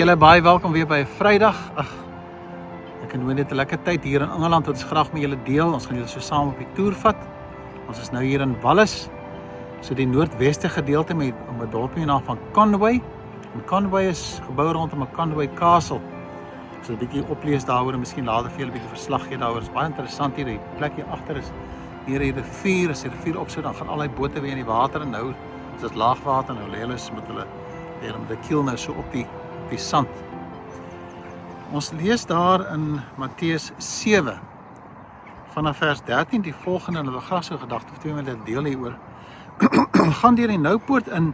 julle baie welkom weer by Vrydag. Ek het net 'n lekker tyd hier in Engeland wat ons graag met julle deel. Ons gaan julle so saam op die toer vat. Ons is nou hier in Wallis, so die noordweste gedeelte met 'n dorpie naam van Conway. En Conway is gebou rondom 'n Conway Castle. So 'n bietjie oplees daaroor en miskien later vir julle 'n bietjie verslag gee daaroor. Dit is baie interessant hier. Die plek hier agter is hier 'n rivier. As die rivier opsit, dan gaan al die bote weer in die water en nou is dit laagwater. Nou lê hulle met hulle met die kiel nou so op die sand. Ons lees daar in Matteus 7 vanaf vers 13 die volgende, en hulle graag so gedagte of 2 minute deel hieroor. Gaan deur die noupoort in.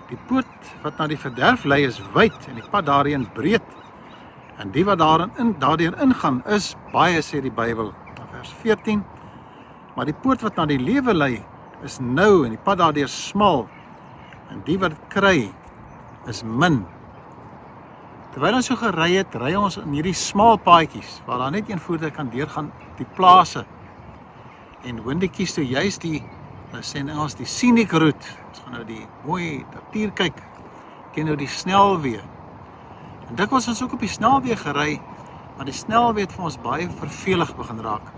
Die poort wat na die verderf lei is wyd en die pad daarin breed. En die wat daardeur ingaan is baie, sê die Bybel, vers 14. Maar die poort wat na die lewe lei is nou en die pad daardeur smal. En die wat kry is min. Terwyl ons so gery het, ry ons in hierdie smal paadjies, waar daar net een voertuig kan deurgaan, die plase. En Wendy kies toe juist die, nou sê in Engels, die scenic route. Ons gaan nou die mooi natuur kyk, ken nou die snelweë. En dikwels ons ook op die snelweë gery, maar die snelweë het vir ons baie vervelig begin raak.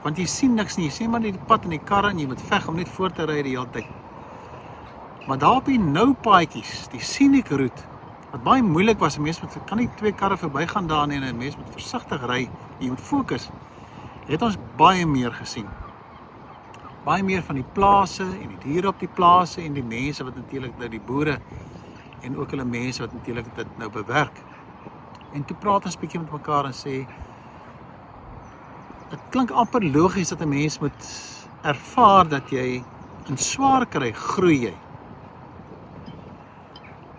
Want jy sien niks nie, jy sien maar net die pad en die karre en jy moet veg om net voor te ry die hele tyd. Maar daar op die nou paadjies, die scenic route, wat baie moeilik was, 'n mens kan nie 2 karre verbygaan daar nie, en 'n mens moet versigtig ry, jy moet fokus, het ons baie meer gesien. Baie meer van die plase en die diere op die plase en die mense wat natuurlik nou die boere en ook hulle mense wat natuurlik dit nou bewerk. En toe praat ons 'n bietjie met mekaar en sê, dit klink amper logies dat 'n mens moet ervaar dat jy in swaar kry, groei jy.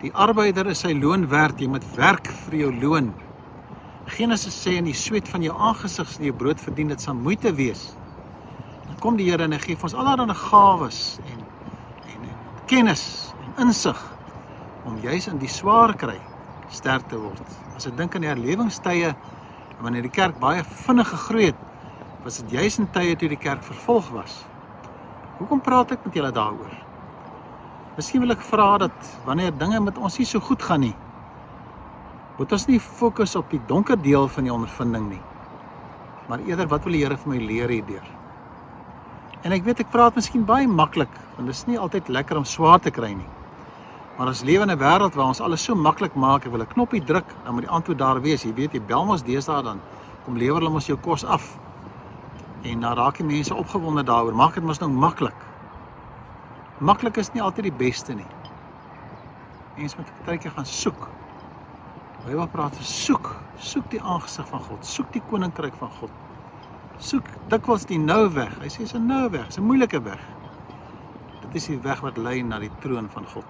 Die arbeider is sy loon werd, jy moet werk vir jou loon. Genesis sê, in die sweet van jou aangesig sal jy brood verdien, dit sal moeite wees. Dan kom die Here en hy gee vir ons allerlei gawes en kennis en insig om juis in die swaar kry sterk te word. As ek dink aan die herlewingstye, wanneer die kerk baie vinnig gegroei het, was dit juis in tye toe die kerk vervolg was. Hoekom praat ek met julle daaroor? Miskien wil ek vra dat wanneer dinge met ons nie so goed gaan nie, moet ons nie fokus op die donker deel van die ondervinding nie, maar eerder wat wil die Here vir my leer hierdeur. En ek weet ek praat miskien baie maklik, want dit is nie altyd lekker om swaar te kry nie. Maar ons lewe in 'n wêreld waar ons alles so maklik maak, ek wil 'n knoppie druk, dan moet die antwoord daar wees. Jy weet, jy bel mos deesdae, dan kom lewer hulle mos jou kos af. En dan raak die mense opgewonde daaroor, maak dit mos nou maklik. Maklik is nie altyd die beste nie. Mense moet partykeer gaan soek. Bybel praat van soek die aangesig van God, soek die koninkryk van God. Soek dikwels die nou weg. Hy sê, is 'n nou weg, is 'n moeilike weg. Dit is die weg wat lei na die troon van God.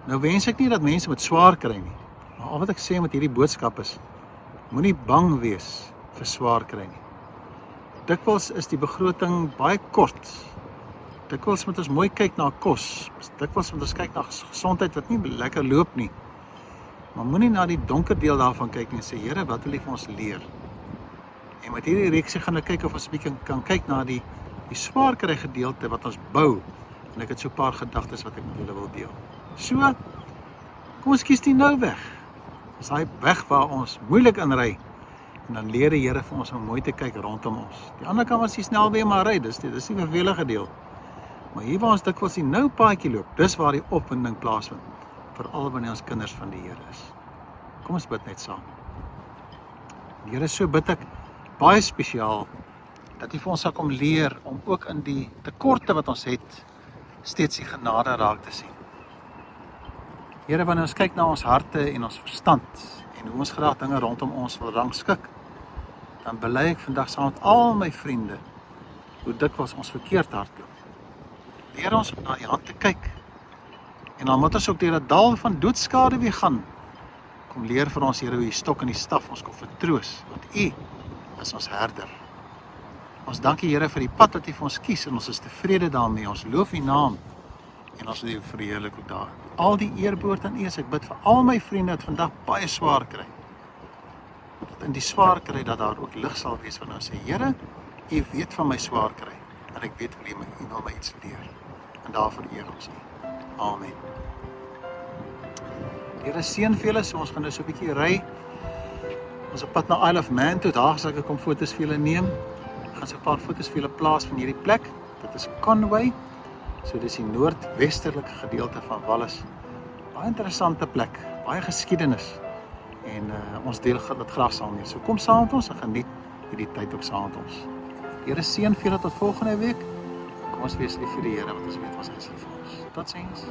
Nou wens ek nie dat mense met swaar kry nie, maar al wat ek sê met hierdie boodskap is, moenie bang wees vir swaar kry nie. Dikwels is die begroting baie kort. Dikwels moet ons mooi kyk na kos. Dikwels moet ons kyk na gesondheid wat nie lekker loop nie. Maar moenie na die donker deel daarvan kyk en sê, Here, wat wil U vir ons leer? En met hierdie reeksie gaan ek kyk of ons 'n bietjie kan kyk na die swaar kry gedeelte wat ons bou. En ek het so 'n paar gedagtes wat ek met julle wil deel. So, kom ons kies die nou weg. Dis daai weg waar ons moeilik inry. En dan leer die Here vir ons om mooi te kyk rondom ons. Die ander kant was die snelweë maar ry, dis die vervelige deel. Maar hier waar ons dikwels die nou paadjie loop, dis waar die opwinding plaasvind, veral wanneer ons kinders van die Here is. Kom ons bid net saam. Here, so bid ek baie spesiaal, dat U vir ons sal kom leer, om ook in die tekorte wat ons het, steeds die genade raak te sien. Here, wanneer ons kyk na ons harte en ons verstand, en hoe ons graag dinge rondom ons wil rangskik, dan bely ek vandag saam met al my vriende, hoe dikwels ons verkeerd hardloop. Leer ons om na U hand te kyk, en dan moet ons ook deur 'n dal van doodskade weer gaan. Kom leer vir ons, Here, hoe die stok en die staf ons kom vertroos, want U is ons herder. Ons dank U, Here, vir die pad wat U vir ons kies, en ons is tevrede daarmee. Ons loof U naam, en ons wil U verheerlik ook daar. Al die eer behoort aan U. Ek bid vir al my vriende wat vandag baie swaar kry, dat in die swaar kry, dat daar ook lig sal wees, wanneer ons sê, Here, U weet van my swaar kry, en ek weet vir U wil my iets leer, en daarvoor eer ons U. Amen. Here seën vir julle, so ons gaan nou so 'n bietjie ry. Ons op pad na Isle of Man toe, daar sal ek kom foto's vir julle neem. Ek gaan so 'n paar foto's vir julle plaas van hierdie plek. Dit is Conway. So dis die noordwesterlike gedeelte van Wallis. Baie interessante plek, baie geskiedenis. En ons deel dit graag saam mee. So kom saam met ons en geniet hierdie tyd ook saam met ons. Here seën vir julle tot volgende week. Kom ons wees lief vir die Here, want ons weet ons is lief vir ons. Totsiens.